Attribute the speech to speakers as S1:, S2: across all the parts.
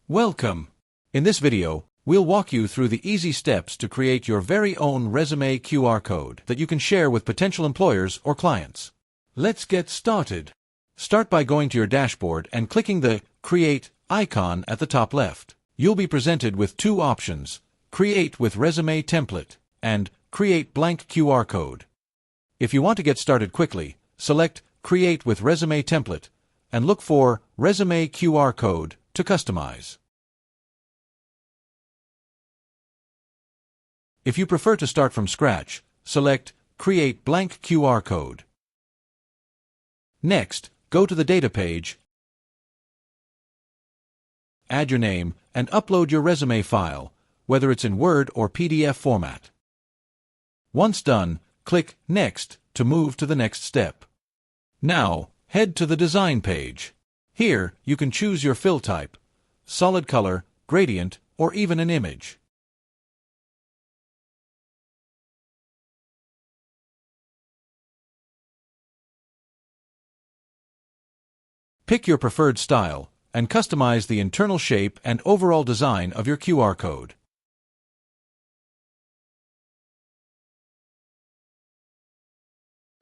S1: Welcome! In this video, we'll walk you through the easy steps to create your very own resume QR code that you can share with potential employers or clients. Let's get started. Start by going to your dashboard and clicking the Create icon at the top left. You'll be presented with two options: Create with Resume Template and Create Blank QR Code. If you want to get started quickly, select Create with Resume Template and look for Resume QR Code to customize. If you prefer to start from scratch, select Create Blank QR Code. Next, go to the Data page, add your name, and upload your resume file, whether it's in Word or PDF format. Once done, click Next to move to the next step. Now, head to the Design page. Here, you can choose your fill type: solid color, gradient, or even an image. Pick your preferred style and customize the internal shape and overall design of your QR code.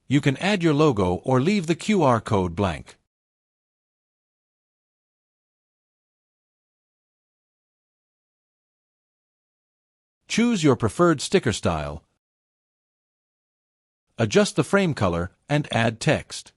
S1: You can add your logo or leave the QR code blank. Choose your preferred sticker style, adjust the frame color, and add text.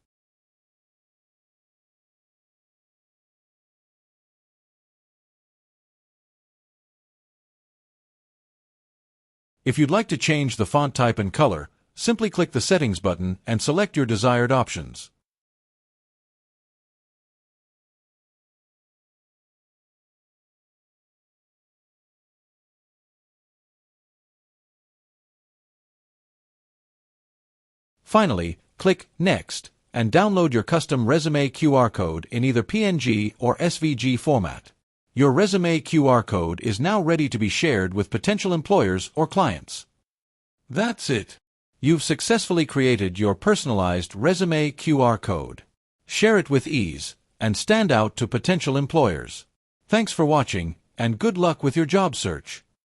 S1: If you'd like to change the font type and color, simply click the Settings button and select your desired options. Finally, click Next and download your custom resume QR code in either PNG or SVG format. Your resume QR code is now ready to be shared with potential employers or clients. That's it! You've successfully created your personalized resume QR code. Share it with ease and stand out to potential employers. Thanks for watching, and good luck with your job search.